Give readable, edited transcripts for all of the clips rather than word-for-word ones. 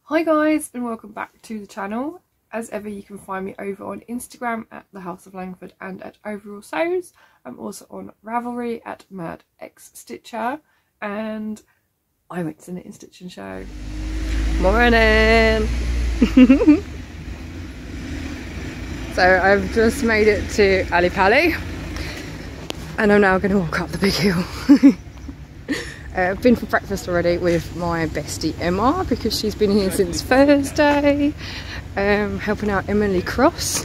Hi guys, and welcome back to the channel. As ever, you can find me over on Instagram at the House of Langford and at Overall Sews. I'm also on Ravelry at MadXStitcher, and I went to the Knit and Stitching show. Morning! So I've just made it to Ali Pali and I'm now going to walk up the big hill. I've been for breakfast already with my bestie Emma because she's been here since Thursday, helping out Emily Cross,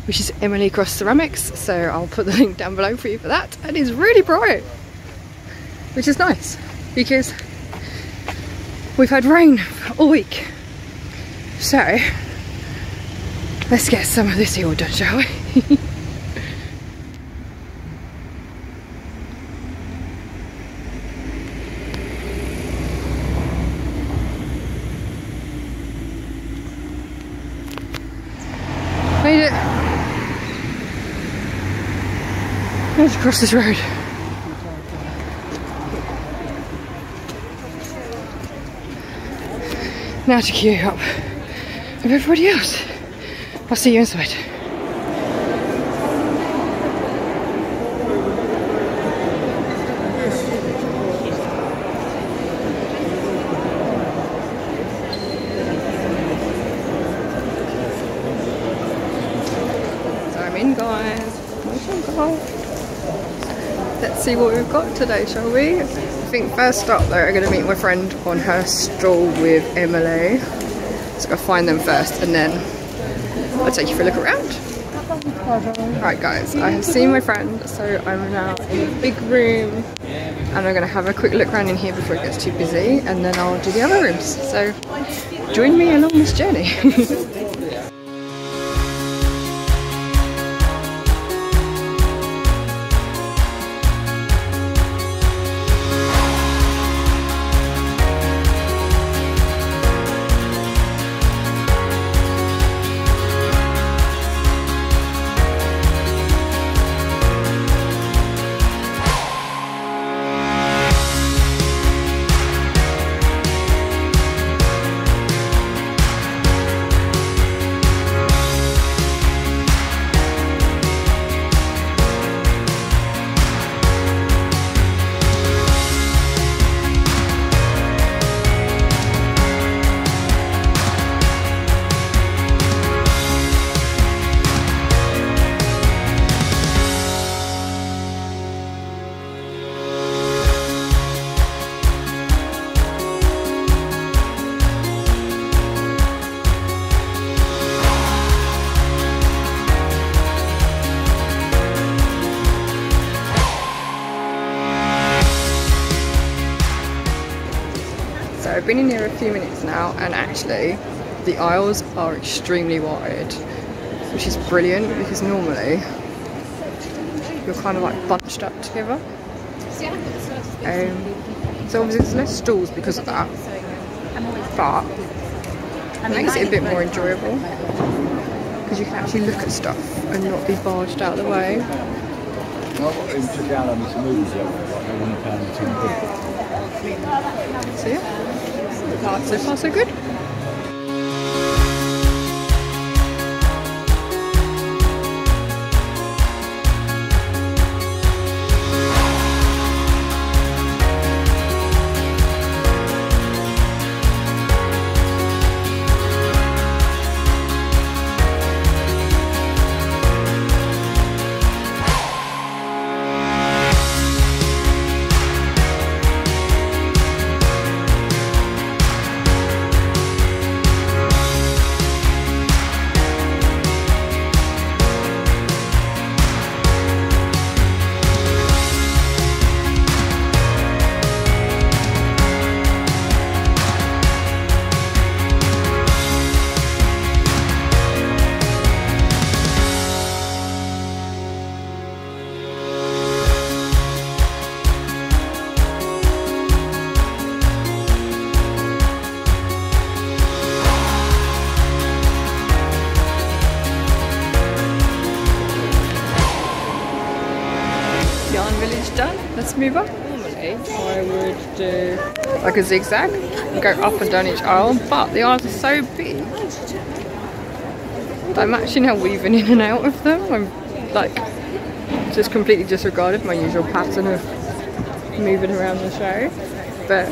which is Emily Cross Ceramics, so I'll put the link down below for you for that. And it's really bright, which is nice because we've had rain all week, so let's get some of this hill done, shall we? Made it. Let's cross this road. Now to queue up with everybody else. I'll see you inside. Guys, let's see what we've got today, shall we? I think first up though, I'm going to meet my friend on her stall with Emily, so I'll find them first and then I'll take you for a look around. Right guys, I have seen my friend, so I'm now in a big room and I'm going to have a quick look around in here before it gets too busy, and then I'll do the other rooms, so join me along this journey. I've been in here a few minutes now, and actually the aisles are extremely wide, which is brilliant because normally you're kind of like bunched up together. So obviously there's less stalls because of that, but it makes it a bit more enjoyable because you can actually look at stuff and not be barged out of the way. So yeah, so far so good. Let's move on. normally I would do like a zigzag and go up and down each aisle, but the aisles are so big that I'm actually now weaving in and out of them. I'm like just completely disregarded my usual pattern of moving around the show, but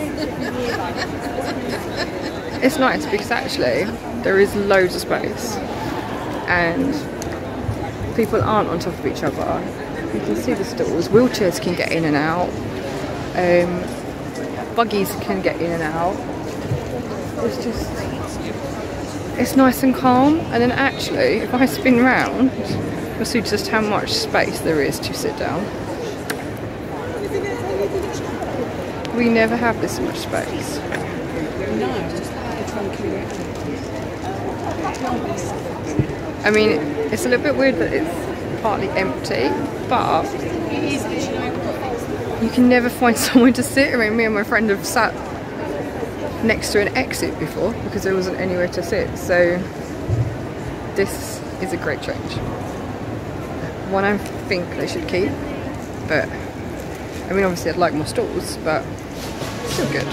it's nice because actually there is loads of space and people aren't on top of each other. You can see the stalls, wheelchairs can get in and out, buggies can get in and out. It's nice and calm. And then actually, if I spin round, you'll see just how much space there is to sit down. We never have this much space. I mean, it's a little bit weird that it's partly empty, but you can never find somewhere to sit. I mean, me and my friend have sat next to an exit before because there wasn't anywhere to sit, so this is a great change. One I think they should keep, but I mean, obviously I'd like more stalls, but still good.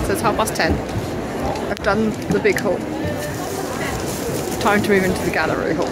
So it's 10:30. I've done the big haul. It's time to move into the gallery hall.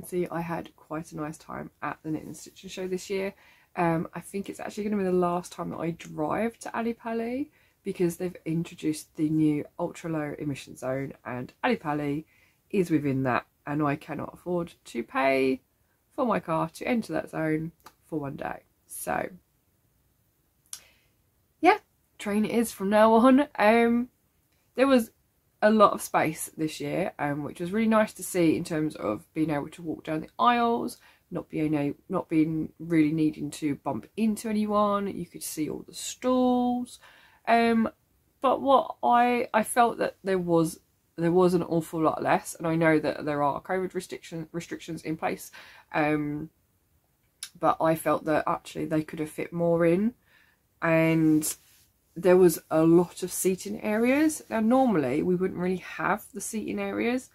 can see, I had quite a nice time at the Knit and Stitching show this year. I think it's actually going to be the last time that I drive to Ali Pali, because they've introduced the new ultra low emission zone, and Ali Pali is within that, and I cannot afford to pay for my car to enter that zone for one day. So yeah, train it is from now on. There was a lot of space this year, which was really nice to see in terms of being able to walk down the aisles, not being really needing to bump into anyone. You could see all the stalls. But what I felt that there was an awful lot less, and I know that there are COVID restrictions in place, but I felt that actually they could have fit more in, and there was a lot of seating areas. Now normally we wouldn't really have the seating areas,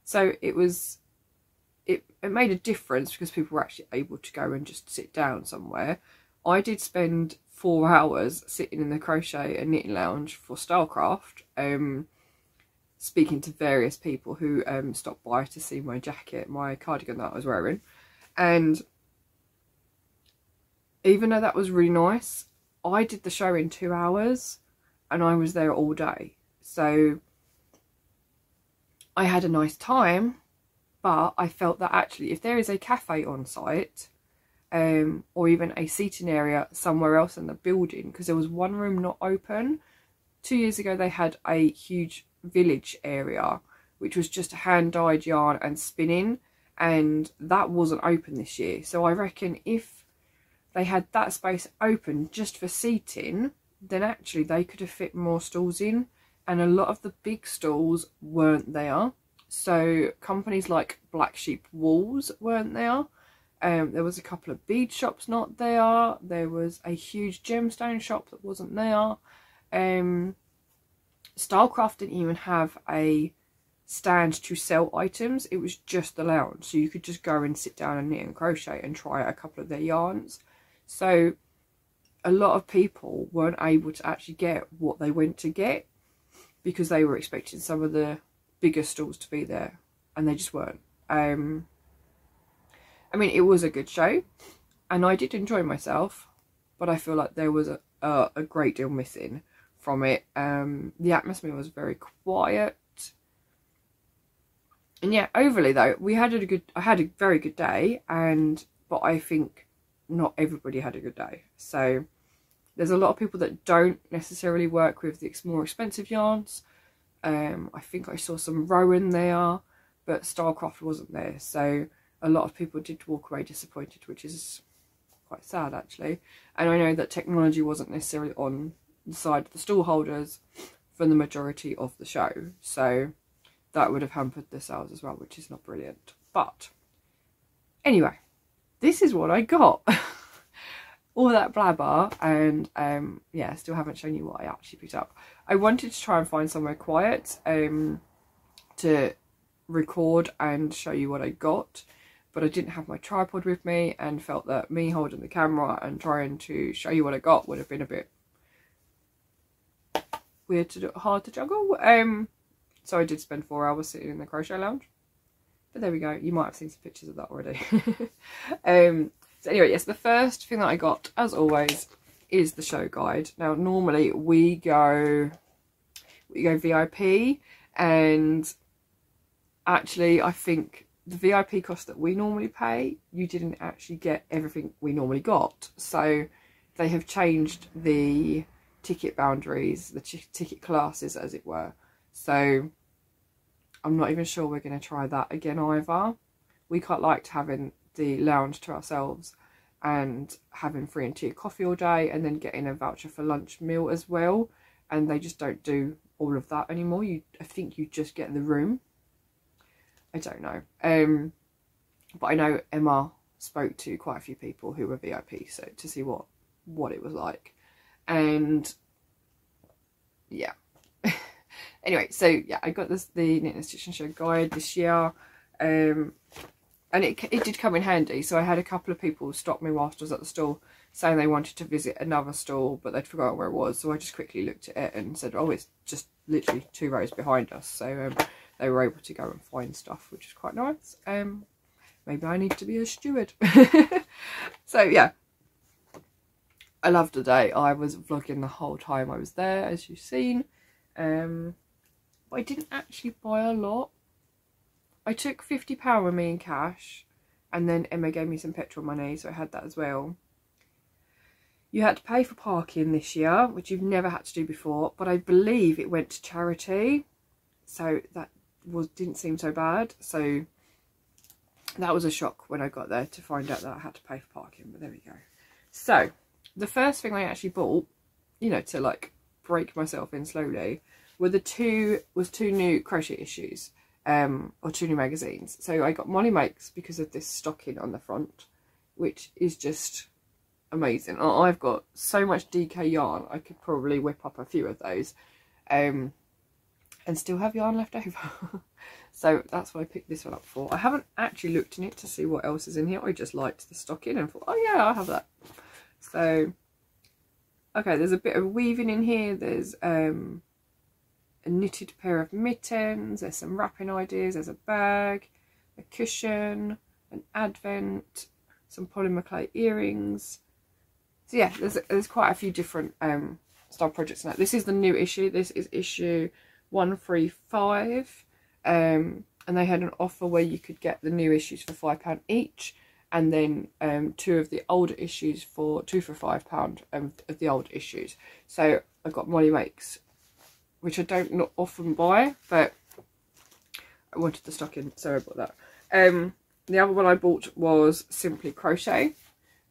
so it made a difference because people were actually able to go and just sit down somewhere. I did spend 4 hours sitting in the crochet and knitting lounge for Stylecraft, speaking to various people who stopped by to see my jacket, my cardigan that I was wearing. And even though that was really nice, I did the show in 2 hours and I was there all day. So I had a nice time, but I felt that actually if there is a cafe on site, or even a seating area somewhere else in the building, because there was one room not open. 2 years ago they had a huge village area which was just hand-dyed yarn and spinning, and that wasn't open this year. So I reckon if they had that space open just for seating, then actually they could have fit more stalls in, and a lot of the big stalls weren't there. So companies like Black Sheep Wools weren't there. There was a couple of bead shops not there. There was a huge gemstone shop that wasn't there. Stylecraft didn't even have a stand to sell items. It was just the lounge, so you could just go and sit down and knit and crochet and try a couple of their yarns. So a lot of people weren't able to actually get what they went to get because they were expecting some of the bigger stalls to be there, and they just weren't. I mean, it was a good show and I did enjoy myself, but I feel like there was a great deal missing from it. The atmosphere was very quiet, and yeah, overly though, I had a very good day, but I think not everybody had a good day. So there's a lot of people that don't necessarily work with the more expensive yarns. I think I saw some Rowan there, but Stylecraft wasn't there, so a lot of people did walk away disappointed, which is quite sad actually. And I know that technology wasn't necessarily on the side of the stall holders for the majority of the show, so that would have hampered the sales as well, which is not brilliant. But anyway, this is what I got. All that blabber, and yeah, I still haven't shown you what I actually picked up. I wanted to try and find somewhere quiet to record and show you what I got, but I didn't have my tripod with me and felt that me holding the camera and trying to show you what I got would have been a bit weird to do, hard to juggle. So I did spend 4 hours sitting in the crochet lounge, but there we go. You might have seen some pictures of that already. So anyway, yes, the first thing that I got, as always, is the show guide. Now normally we go VIP, and actually I think the VIP cost that we normally pay, you didn't actually get everything we normally got. So they have changed the ticket boundaries, the ticket classes as it were. So I'm not even sure we're going to try that again either. We quite liked having the lounge to ourselves and having free and tea coffee all day, and then getting a voucher for lunch meal as well, and they just don't do all of that anymore. I think you just get the room. I don't know, but I know Emma spoke to quite a few people who were VIP, so to see what it was like. And yeah. Anyway, so yeah, I got the Knit and Stitching Show guide this year, and it did come in handy. So I had a couple of people stop me whilst I was at the stall saying they wanted to visit another stall, but they'd forgotten where it was. So I just quickly looked at it and said, oh, it's just literally 2 rows behind us. So they were able to go and find stuff, which is quite nice. maybe I need to be a steward. So yeah, I loved the day. I was vlogging the whole time I was there, as you've seen. But I didn't actually buy a lot. I took £50 with me in cash, and then Emma gave me some petrol money, so I had that as well. You had to pay for parking this year, which you've never had to do before, but I believe it went to charity, so that didn't seem so bad. So that was a shock when I got there to find out that I had to pay for parking, but there we go. So the first thing I actually bought, you know, to like break myself in slowly, were two new crochet issues, or 2 new magazines. So I got Molly Makes because of this stocking on the front, which is just amazing. I've got so much DK yarn, I could probably whip up a few of those, and still have yarn left over. So that's what I picked this one up for. I haven't actually looked in it to see what else is in here. I just liked the stocking and thought, oh yeah, I'll have that. So okay, there's a bit of weaving in here. There's a knitted pair of mittens, there's some wrapping ideas, there's a bag, a cushion, an advent, some polymer clay earrings. So yeah, there's quite a few different style projects now. This is the new issue. This is issue 135, and they had an offer where you could get the new issues for £5 each, and then 2 of the older issues for £2 for £5 of the old issues. So I got Molly Makes, which I don't not often buy, but I wanted the stocking, so I bought that. The other one I bought was Simply Crochet.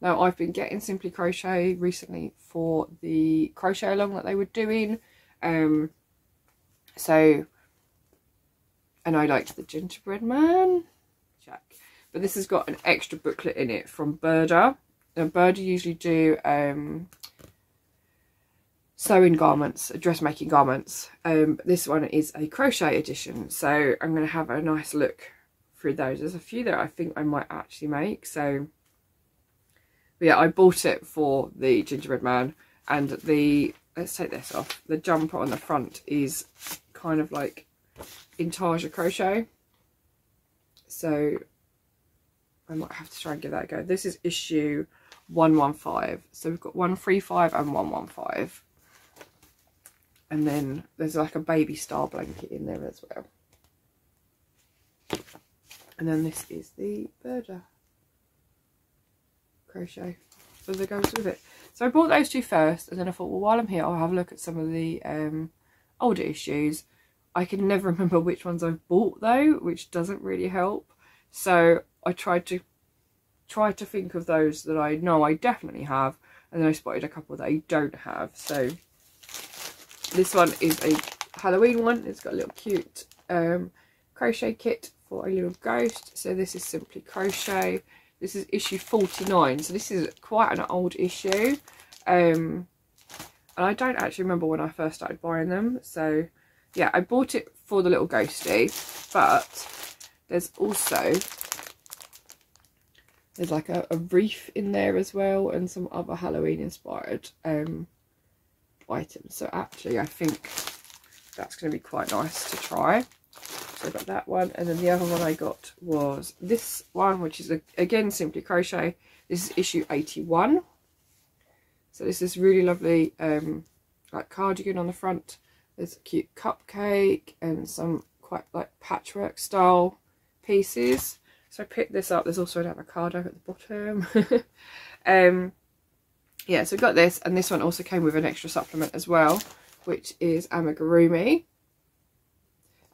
Now I've been getting Simply Crochet recently for the crochet along that they were doing. So, and I liked the gingerbread man, check. But this has got an extra booklet in it from Burda. Now Burda usually do sewing garments, dressmaking garments. This one is a crochet edition, so I'm going to have a nice look through those. There's a few that I think I might actually make. So but yeah, I bought it for the gingerbread man, and the, let's take this off, the jumper on the front is kind of like intarsia crochet, so I might have to try and give that a go. This is issue 115, so we've got 135 and 115, and then there's like a baby star blanket in there as well, and then this is the Burda crochet that goes with it. So I bought those 2 first, and then I thought, well, while I'm here I'll have a look at some of the older issues. I can never remember which ones I've bought though, which doesn't really help, so I tried to think of those that I know I definitely have, and then I spotted a couple that I don't have. So this one is a Halloween one. It's got a little cute crochet kit for a little ghost. So this is Simply Crochet. This is issue 49, so this is quite an old issue, and I don't actually remember when I first started buying them. So yeah, I bought it for the little ghosty, but there's also, there's like a wreath in there as well, and some other Halloween inspired items. So actually I think that's going to be quite nice to try. So I got that one, and then the other one I got was this one, which is again Simply Crochet. This is issue 81. So this is really lovely like cardigan on the front. There's a cute cupcake and some quite like patchwork style pieces. So I picked this up. There's also an avocado at the bottom. Yeah, so I got this, and this one also came with an extra supplement as well, which is Amigurumi.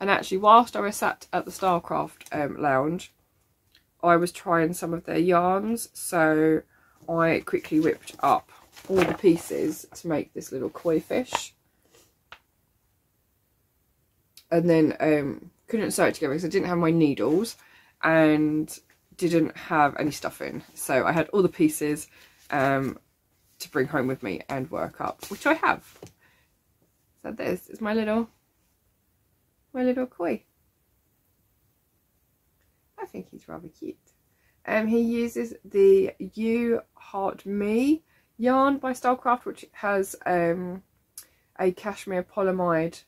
And actually, whilst I was sat at the Stylecraft lounge, I was trying some of their yarns, so I quickly whipped up all the pieces to make this little koi fish. And then couldn't sew it together because I didn't have my needles and didn't have any stuffing. So I had all the pieces to bring home with me and work up, which I have. So this is my little koi. I think he's rather cute. He uses the You Heart Me yarn by Stylecraft, which has a cashmere polyamide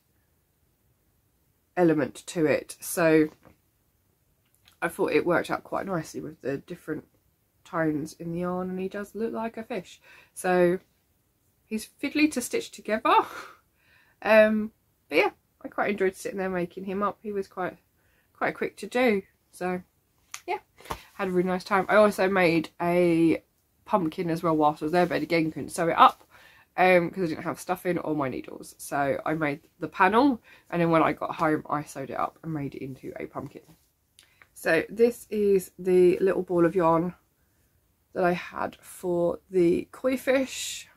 element to it. So I thought it worked out quite nicely with the different tones in the yarn, and he does look like a fish. So he's fiddly to stitch together. But yeah, I quite enjoyed sitting there making him up. He was quite quick to do. So yeah, had a really nice time. I also made a pumpkin as well whilst I was there, but again couldn't sew it up because I didn't have stuffing or my needles. So I made the panel, and then when I got home I sewed it up and made it into a pumpkin. So this is the little ball of yarn that I had for the koi fish.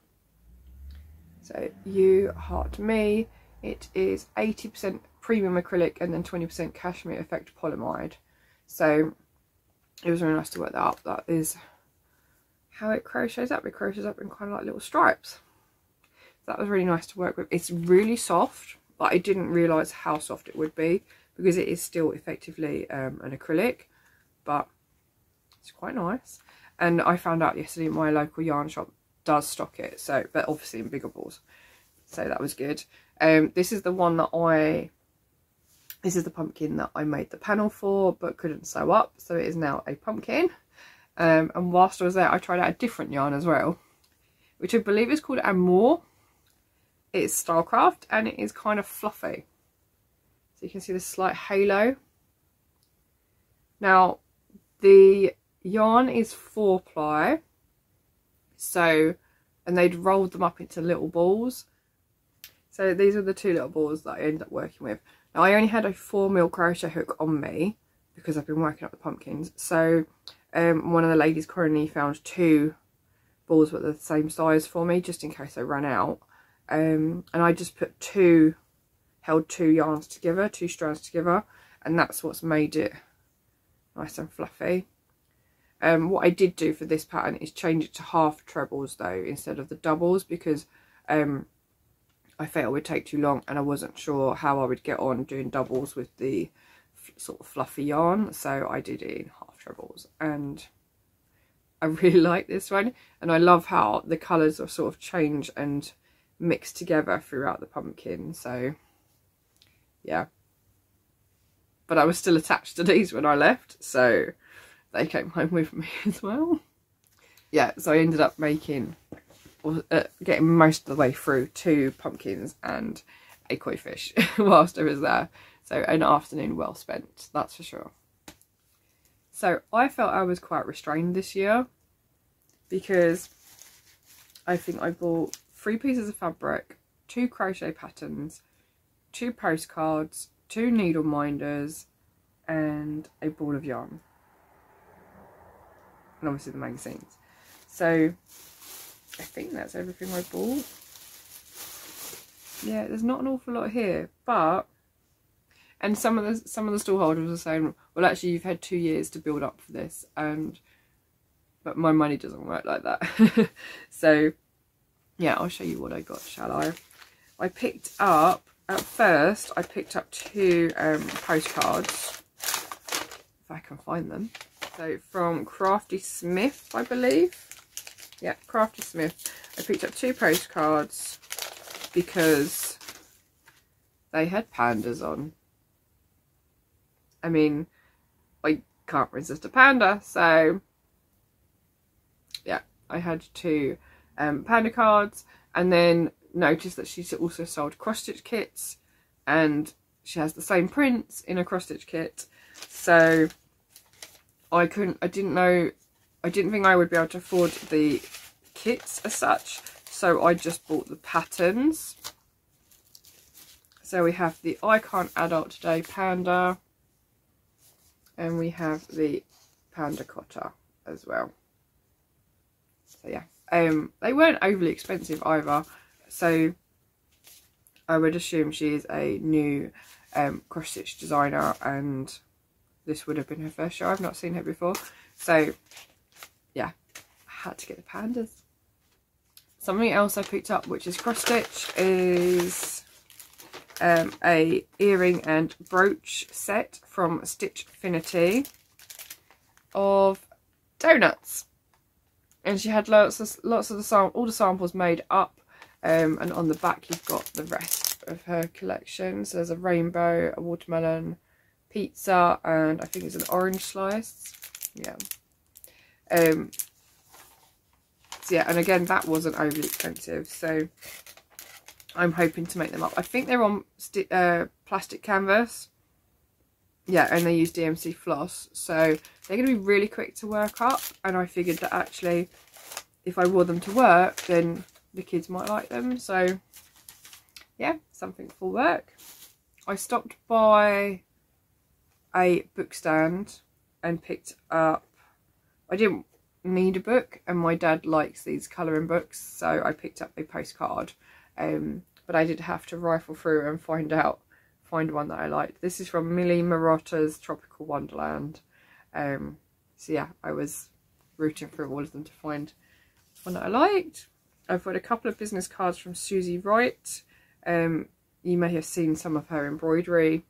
So you heart me. It is 80% premium acrylic and then 20% cashmere effect polyamide. So it was really nice to work that up. That is how it crochets up. It crochets up in kind of like little stripes. That was really nice to work with. It's really soft, but I didn't realise how soft it would be because it is still effectively an acrylic, but it's quite nice. And I found out yesterday my local yarn shop does stock it, so, but obviously in bigger balls, so that was good. This is the one that this is the pumpkin that I made the panel for but couldn't sew up, so it is now a pumpkin. And whilst I was there I tried out a different yarn as well, which I believe is called Amigurumi. It's Stylecraft and it is kind of fluffy, so you can see the slight halo. Now the yarn is 4-ply, so, and they'd rolled them up into little balls. So these are the 2 little balls that I ended up working with. Now I only had a 4mm crochet hook on me because I've been working up the pumpkins. So one of the ladies currently found 2 balls that were the same size for me, just in case I ran out. And I just put held 2 yarns together, 2 strands together, and that's what's made it nice and fluffy. What I did do for this pattern is change it to half trebles though instead of the doubles, because I felt it would take too long and I wasn't sure how I would get on doing doubles with the sort of fluffy yarn, so I did it in half trebles, and I really like this one, and I love how the colours are sort of change and mixed together throughout the pumpkin. So yeah, but I was still attached to these when I left, so they came home with me as well. Yeah, so I ended up making getting most of the way through 2 pumpkins and a koi fish whilst I was there. So an afternoon well spent, that's for sure. So I felt I was quite restrained this year because I think I bought 3 pieces of fabric, 2 crochet patterns, 2 postcards, 2 needle minders and a ball of yarn, and obviously the magazines. So I think that's everything I bought. Yeah, there's not an awful lot here, but, and some of the stallholders were saying, well actually you've had 2 years to build up for this, but my money doesn't work like that. So yeah, I'll show you what I got, shall I? I picked up, at first I picked up 2 postcards, if I can find them. So from Crafty Smith, I believe. Yeah, Crafty Smith. I picked up 2 postcards because they had pandas on. I mean, I can't resist a panda, so yeah, I had 2 panda cards, and then noticed that she also sold cross stitch kits, and she has the same prints in a cross stitch kit. So I didn't think I would be able to afford the kits as such, so I just bought the patterns. So we have the Icon Adult Today Panda, and we have the Panda Cotta as well. So yeah, they weren't overly expensive either, so I would assume she is a new cross stitch designer, and this would have been her first show. I've not seen her before, so yeah, I had to get the pandas. Something else I picked up which is cross stitch is a earring and brooch set from Stitchfinity of donuts, and she had lots of all the samples made up, and on the back you've got the rest of her collection. So there's a rainbow, a watermelon, pizza, and I think it's an orange slice. Yeah. So yeah, and again, that wasn't overly expensive, so I'm hoping to make them up. I think they're on plastic canvas. Yeah, and they use DMC floss, so they're going to be really quick to work up, and I figured that actually if I wore them to work, then the kids might like them. So yeah, something for work. I stopped by a book stand and picked up, I didn't need a book, and my dad likes these colouring books, so I picked up a postcard, but I did have to rifle through and find one that I liked. This is from Millie Marotta's Tropical Wonderland. So yeah, I was rooting through all of them to find one that I liked. I've got a couple of business cards from Susie Wright. You may have seen some of her embroidery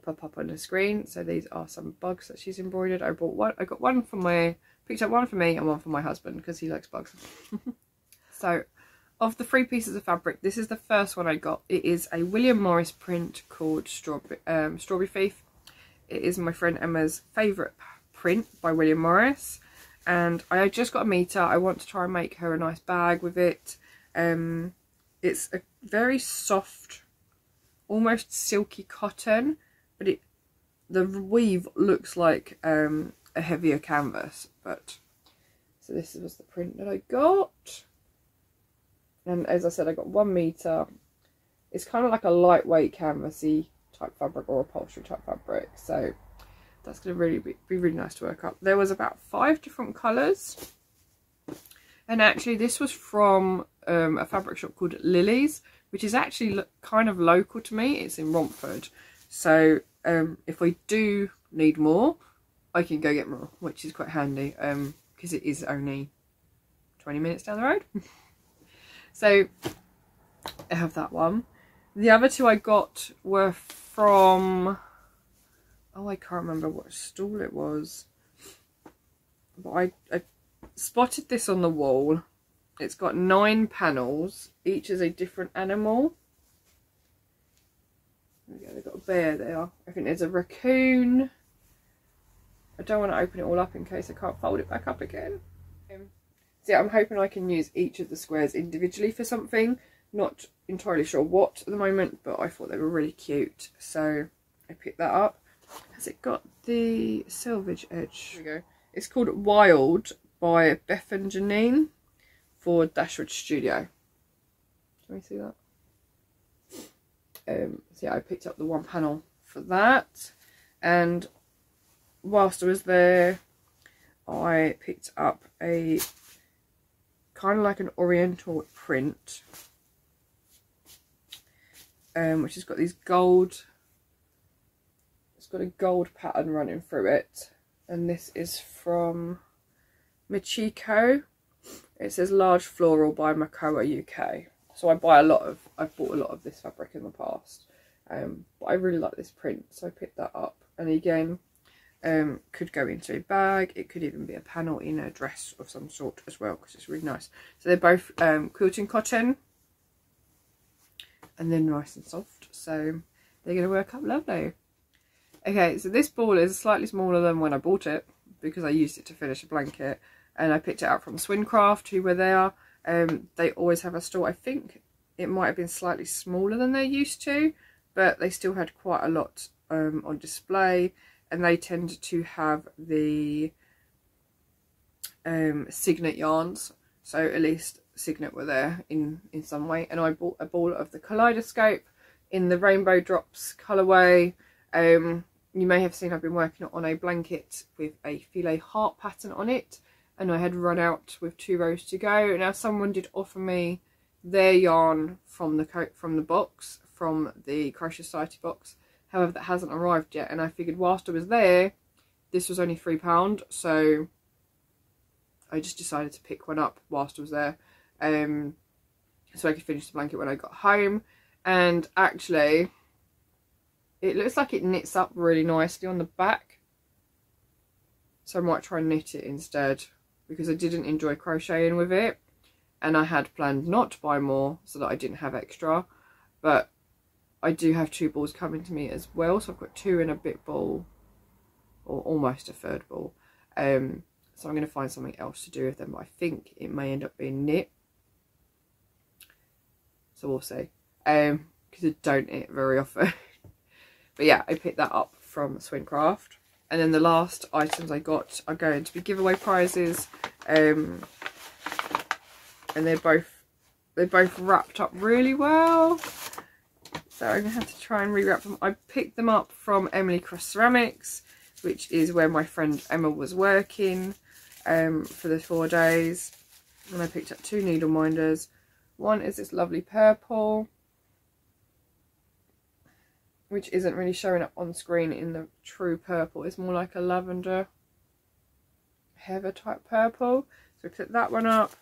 pop up on the screen. So these are some bugs that she's embroidered. I got one for picked up one for me and one for my husband because he likes bugs. So of the 3 pieces of fabric, this is the first one I got. It is a William Morris print called Strawberry Thief. It is my friend Emma's favourite print by William Morris, and I just got a meter. I want to try and make her a nice bag with it. It's a very soft, almost silky cotton, but the weave looks like a heavier canvas. But so this was the print that I got. And as I said, I got 1 meter. It's kind of like a lightweight canvasy type fabric or upholstery type fabric. So that's going to really be really nice to work up. There was about 5 different colours. And actually this was from a fabric shop called Lily's, which is actually kind of local to me. It's in Romford. So if I do need more, I can go get more, which is quite handy because it is only 20 minutes down the road. So I have that one. The other 2 I got were from, oh, I can't remember what stall it was, but I spotted this on the wall. It's got 9 panels, each is a different animal. There we go, they've got a bear there. I think there's a raccoon. I don't want to open it all up in case I can't fold it back up again. So yeah, I'm hoping I can use each of the squares individually for something. Not entirely sure what at the moment, but I thought they were really cute, so I picked that up. Has it got the selvage edge? Here we go. It's called Wild by Beth and Janine for Dashwood Studio. Can we see that? So yeah, I picked up the 1 panel for that, and whilst I was there, I picked up a kind of like an oriental print, which has got these gold, it's got a gold pattern running through it, and this is from Michiko. It says large floral by Makoa UK. So I've bought a lot of this fabric in the past, but I really like this print, so I picked that up. And again, could go into a bag. It could even be a panel in a dress of some sort as well, because it's really nice. So they're both quilting cotton, and they're nice and soft, so they're going to work up lovely. Okay, so this ball is slightly smaller than when I bought it, because I used it to finish a blanket, and I picked it up from Swincraft, who were there. They always have a store. I think it might have been slightly smaller than they're used to, but they still had quite a lot on display. And they tend to have the Signet yarns, so at least Signet were there in some way. And I bought a ball of the Kaleidoscope in the Rainbow Drops colourway. You may have seen I've been working on a blanket with a filet heart pattern on it, and I had run out with 2 rows to go. Now someone did offer me their yarn from the box, from the Crochet Society box. However, that hasn't arrived yet, and I figured whilst I was there, this was only £3, so I just decided to pick one up whilst I was there, so I could finish the blanket when I got home. And actually, it looks like it knits up really nicely on the back, so I might try and knit it instead, because I didn't enjoy crocheting with it, and I had planned not to buy more so that I didn't have extra, but I do have 2 balls coming to me as well, so I've got 2 and a bit ball, or almost a third ball. So I'm going to find something else to do with them, but I think it may end up being knit, so we'll see, because I don't knit very often. But yeah, I picked that up from Stylecraft. And then the last items I got are going to be giveaway prizes, and they're both wrapped up really well. So I'm going to have to try and rewrap them. I picked them up from Emily Cross Ceramics, which is where my friend Emma was working for the 4 days. And I picked up 2 needle minders. One is this lovely purple, which isn't really showing up on screen in the true purple. It's more like a lavender heather type purple. So I picked that one up.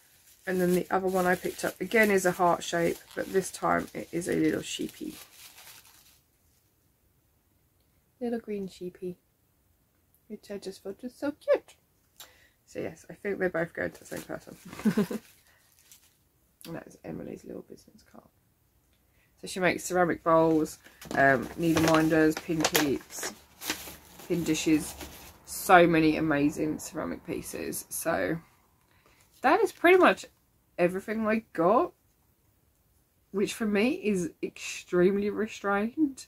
And then the other one I picked up again is a heart shape, but this time it is a little sheepy. Little green sheepy, which I just thought was so cute. So yes, I think they're both going to the same person. And that is Emily's little business card. So she makes ceramic bowls, needle minders, pin keeps, pin dishes, so many amazing ceramic pieces. So that is pretty much everything I got, which for me is extremely restrained.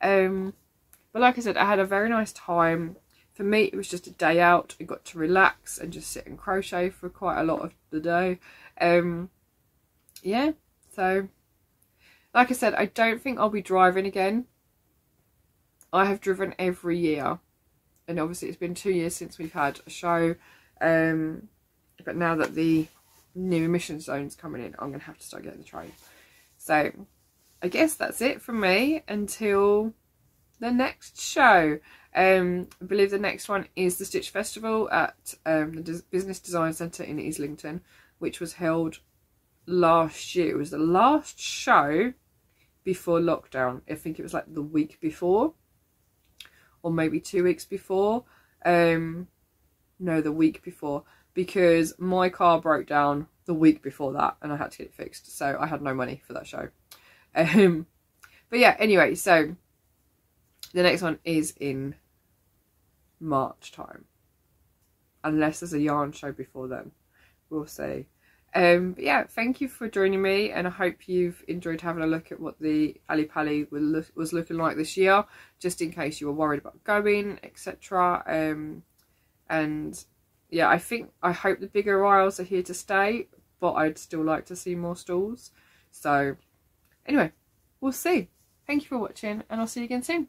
But like I said, I had a very nice time. For me, it was just a day out. I got to relax and just sit and crochet for quite a lot of the day. Yeah, so like I said, I don't think I'll be driving again. I have driven every year, and obviously it's been 2 years since we've had a show. But now that the new emission zone's coming in, I'm going to have to start getting the train. So I guess that's it from me until the next show. I believe the next one is the Stitch Festival at the Business Design Centre in Islington, which was held last year. It was the last show before lockdown. I think it was like the week before, or maybe 2 weeks before. No, the week before, because my car broke down the week before that and I had to get it fixed, so I had no money for that show. But yeah, anyway, so the next one is in March time, unless there's a yarn show before then. We'll see. But yeah, thank you for joining me, and I hope you've enjoyed having a look at what the Ali Pali was looking like this year, just in case you were worried about going, etc. And yeah, I hope the bigger aisles are here to stay, but I'd still like to see more stalls. So anyway, we'll see. Thank you for watching, and I'll see you again soon.